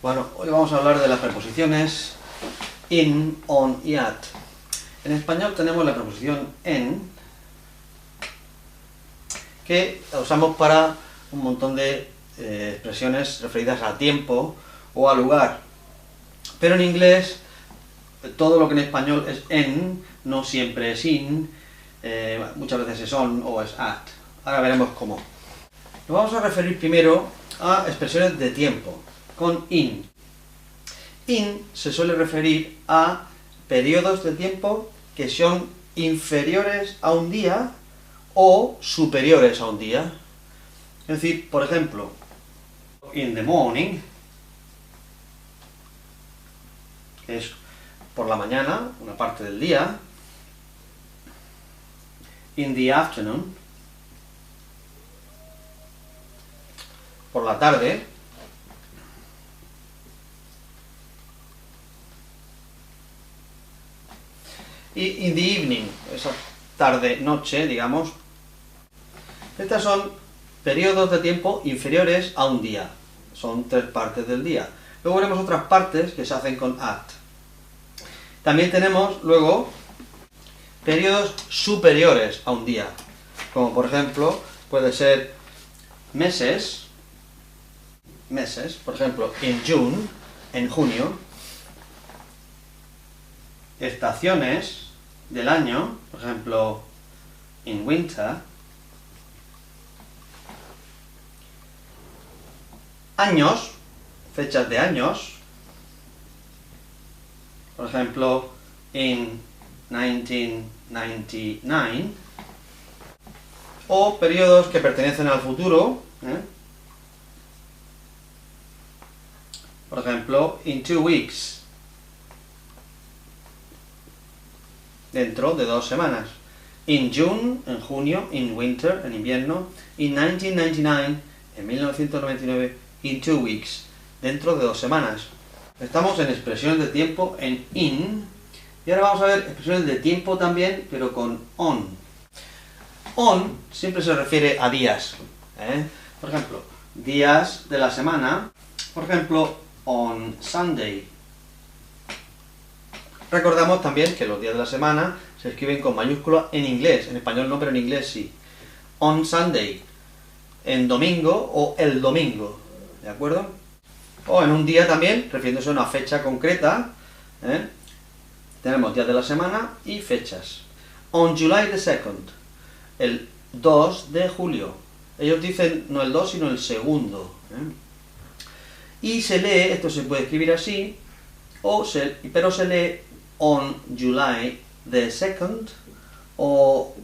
Bueno, hoy vamos a hablar de las preposiciones in, on y at. En español tenemos la preposición en, que la usamos para un montón de expresiones referidas a tiempo o a lugar. Pero en inglés, todo lo que en español es en, no siempre es in, muchas veces es on o es at. Ahora veremos cómo. Nos vamos a referir primero a expresiones de tiempo, con in. In se suele referir a periodos de tiempo que son inferiores a un día o superiores a un día. Es decir, por ejemplo, in the morning, que es por la mañana, una parte del día. In the afternoon, por la tarde. Y in the evening, esa tarde, noche, digamos. Estas son periodos de tiempo inferiores a un día. Son 3 partes del día. Luego veremos otras partes que se hacen con at. También tenemos, luego, periodos superiores a un día. Como por ejemplo, puede ser meses, por ejemplo, in June, en junio. Estaciones del año, por ejemplo, in winter. Años, fechas de años, por ejemplo, in 1999. O periodos que pertenecen al futuro, por ejemplo, in 2 weeks. Dentro de 2 semanas. In June, en junio, in winter, en invierno, in 1999, en 1999, in 2 weeks, dentro de 2 semanas. Estamos en expresiones de tiempo en in, y ahora vamos a ver expresiones de tiempo también, pero con on. On siempre se refiere a días, Por ejemplo, días de la semana, por ejemplo, on Sunday. Recordamos también que los días de la semana se escriben con mayúscula en inglés, en español no, pero en inglés sí. On Sunday, en domingo o el domingo, ¿de acuerdo? O en un día también, refiriéndose a una fecha concreta, tenemos días de la semana y fechas. On July the 2nd, el 2 de julio. Ellos dicen no el 2, sino el segundo. Y se lee, esto se puede escribir así, pero se lee on July the 2nd o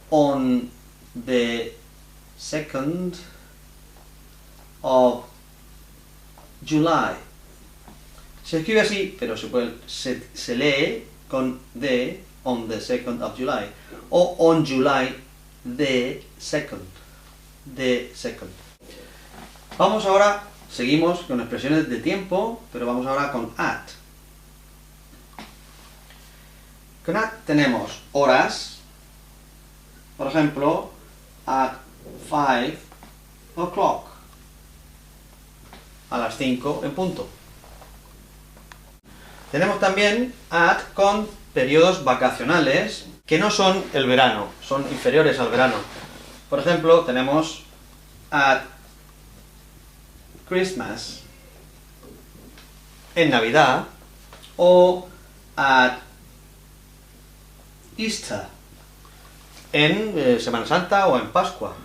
on the 2nd of July. Se escribe así, pero se lee con the, on the 2nd of July, o on July the 2nd. The 2nd. Vamos ahora, seguimos con expresiones de tiempo, pero vamos ahora con at. Con at tenemos horas, por ejemplo, at 5 o'clock, a las 5 en punto. Tenemos también at con periodos vacacionales, que no son el verano, son inferiores al verano. Por ejemplo, tenemos at Christmas, en Navidad, o at Easter, en Semana Santa o en Pascua.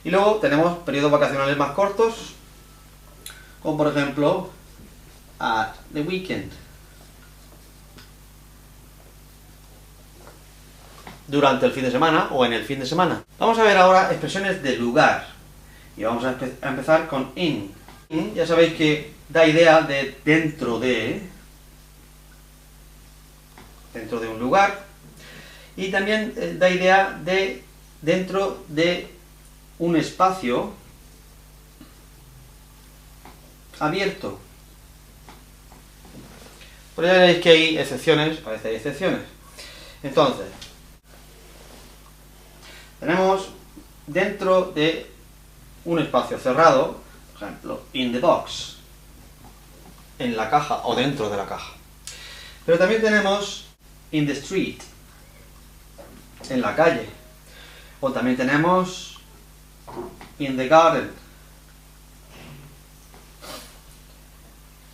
Y luego tenemos periodos vacacionales más cortos, como por ejemplo, at the weekend, durante el fin de semana o en el fin de semana. Vamos a ver ahora expresiones de lugar. Y vamos a empezar con in. In, ya sabéis que da idea de dentro de un lugar. Y también da idea de dentro de un espacio abierto. Pero ya veréis que hay excepciones, a veces hay excepciones. Entonces, tenemos dentro de un espacio cerrado, por ejemplo, in the box. en la caja o dentro de la caja. Pero también tenemos in the street, en la calle. O también tenemos in the garden.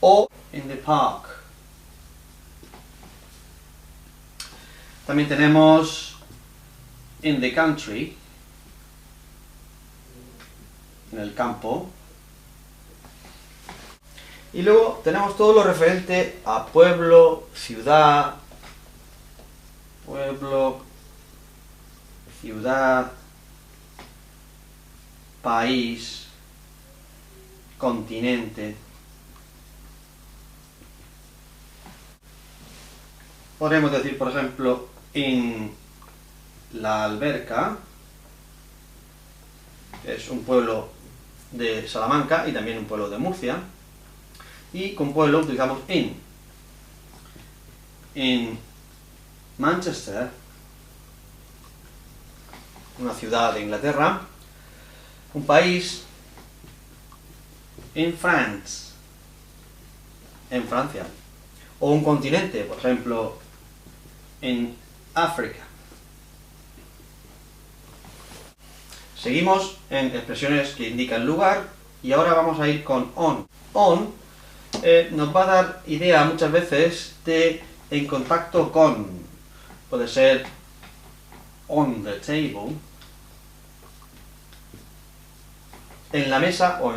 O in the park. También tenemos in the country, en el campo. Y luego tenemos todo lo referente a pueblo, ciudad, país, continente. Podríamos decir, por ejemplo, en la Alberca, que es un pueblo de Salamanca y también un pueblo de Murcia. Y con pueblo utilizamos in. En Manchester, una ciudad de Inglaterra. Un país, in France, en Francia. O un continente, por ejemplo, en África. Seguimos en expresiones que indican lugar y ahora vamos a ir con on. On nos va a dar idea muchas veces de en contacto con. Puede ser on the table, en la mesa o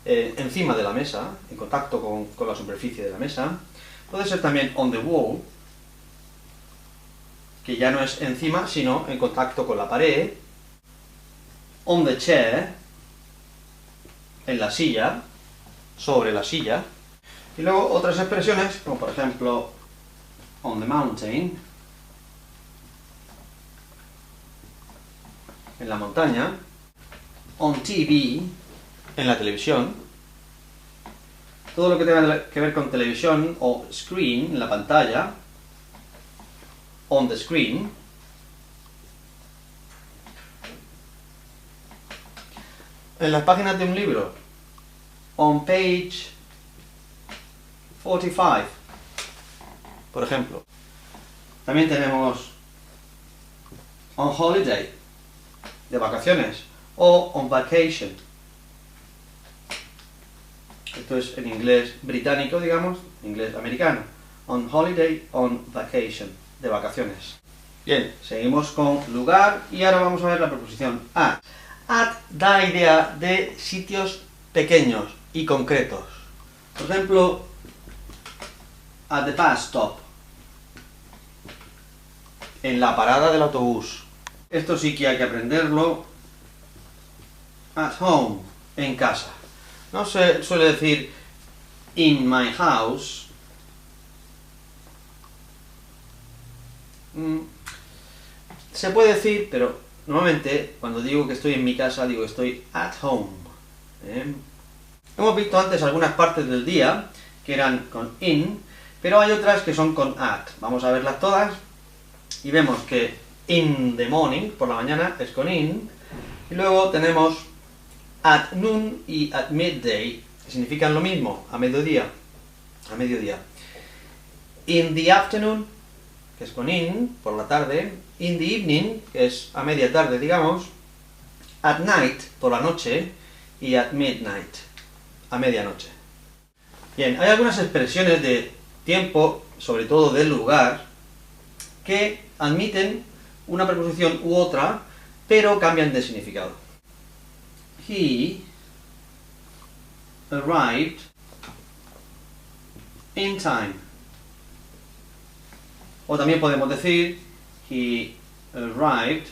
encima de la mesa, en contacto con la superficie de la mesa. Puede ser también on the wall, que ya no es encima, sino en contacto con la pared. On the chair, en la silla, sobre la silla. Y luego otras expresiones, como por ejemplo, on the mountain, en la montaña. On TV, en la televisión. Todo lo que tenga que ver con televisión o screen, en la pantalla. On the screen. En las páginas de un libro. On page 45, por ejemplo. También tenemos on holiday, de vacaciones, o on vacation. Esto es en inglés británico, digamos, inglés americano. On holiday, on vacation, de vacaciones. Bien, seguimos con lugar y ahora vamos a ver la preposición at. At da idea de sitios pequeños y concretos. Por ejemplo, at the bus stop, en la parada del autobús. Esto sí que hay que aprenderlo. At home, en casa. No se suele decir in my house. Se puede decir, pero normalmente cuando digo que estoy en mi casa, digo que estoy at home. Hemos visto antes algunas partes del día que eran con in, pero hay otras que son con at. Vamos a verlas todas y vemos que in the morning, por la mañana, es con in. Y luego tenemos at noon y at midday, que significan lo mismo, a mediodía. In the afternoon, que es con in, por la tarde. In the evening, que es a media tarde, digamos. At night, por la noche. Y at midnight, a medianoche. Bien, hay algunas expresiones de tiempo, sobre todo del lugar, que admiten una preposición u otra, pero cambian de significado. He arrived in time. O también podemos decir he arrived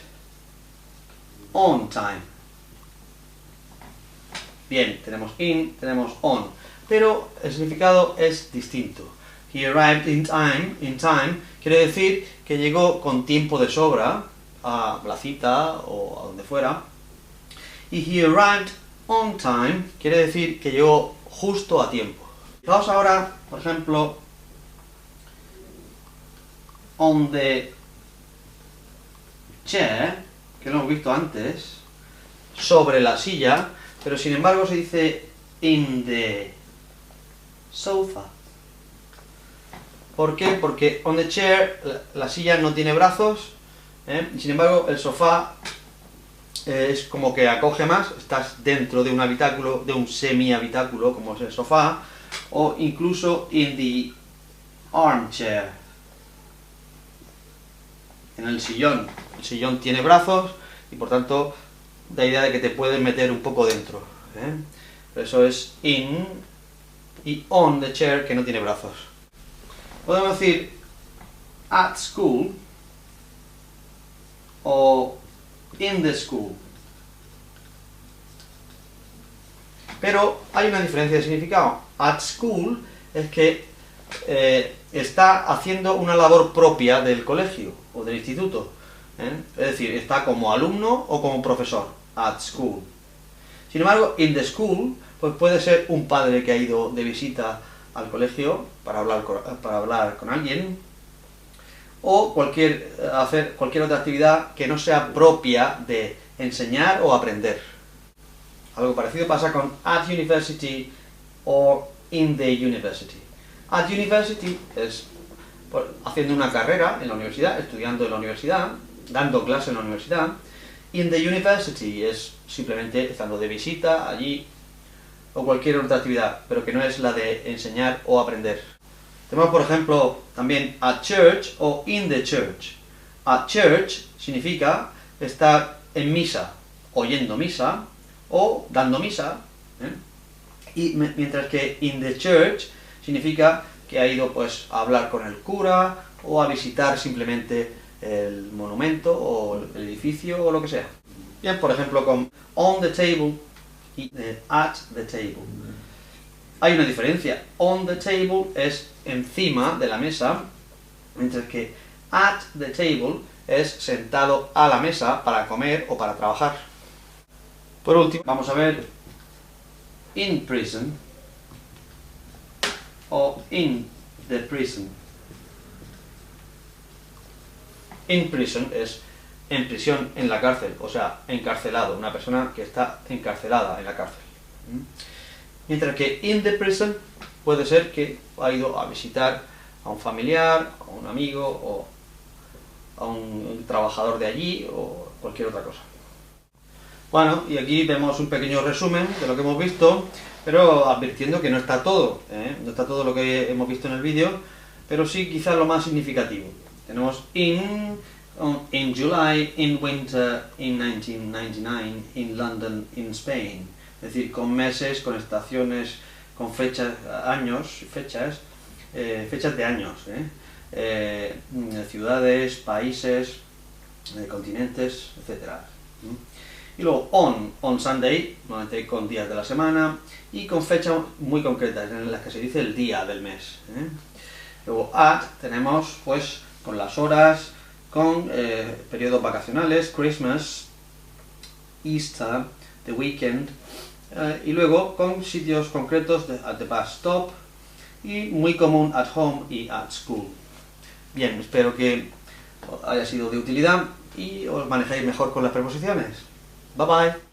on time. Bien, tenemos in, tenemos on, pero el significado es distinto. He arrived in time quiere decir que llegó con tiempo de sobra a la cita o a donde fuera. Y he arrived on time quiere decir que llegó justo a tiempo. Vamos ahora, por ejemplo, on the chair, que lo hemos visto antes, sobre la silla, pero sin embargo se dice in the sofa. ¿Por qué? Porque on the chair, la silla no tiene brazos, y sin embargo el sofá es como que acoge más, estás dentro de un habitáculo, de un semi-habitáculo, como es el sofá, o incluso in the armchair, en el sillón. El sillón tiene brazos y por tanto da idea de que te puedes meter un poco dentro. Eso es in y on the chair, que no tiene brazos. Podemos decir at school o in the school. Pero hay una diferencia de significado. At school es que está haciendo una labor propia del colegio o del instituto. Es decir, está como alumno o como profesor. At school. Sin embargo, in the school, pues puede ser un padre que ha ido de visita al colegio para hablar con alguien, o hacer cualquier otra actividad que no sea propia de enseñar o aprender. Algo parecido pasa con at university o in the university. At university es haciendo una carrera en la universidad, estudiando en la universidad, dando clase en la universidad. In the university es simplemente estando de visita allí, o cualquier otra actividad, pero que no es la de enseñar o aprender. Tenemos, por ejemplo, también at church o in the church. At church significa estar en misa, oyendo misa, o dando misa, y mientras que in the church significa que ha ido pues a hablar con el cura, o a visitar simplemente el monumento, o el edificio, o lo que sea. Bien, por ejemplo, con on the table y at the table. Hay una diferencia. On the table es encima de la mesa, mientras que at the table es sentado a la mesa para comer o para trabajar. Por último, vamos a ver in prison o in the prison. In prison es en prisión, en la cárcel, o sea, encarcelado, una persona que está encarcelada en la cárcel. Mientras que in the prison puede ser que ha ido a visitar a un familiar, a un amigo, o a un trabajador de allí, o cualquier otra cosa. Bueno, y aquí vemos un pequeño resumen de lo que hemos visto, pero advirtiendo que no está todo, no está todo lo que hemos visto en el vídeo, pero sí quizás lo más significativo. Tenemos in July, in winter, in 1999, in London, in Spain. Es decir, con meses, con estaciones, con fechas, años, fechas de años, ciudades, países, continentes, etc. Y luego on Sunday, normalmente con días de la semana, y con fechas muy concretas, en las que se dice el día del mes. Luego at tenemos pues con las horas, con periodos vacacionales, Christmas, Easter, the weekend, y luego con sitios concretos at the bus stop, y muy común at home y at school. Bien, espero que haya sido de utilidad y os manejéis mejor con las preposiciones. Bye bye.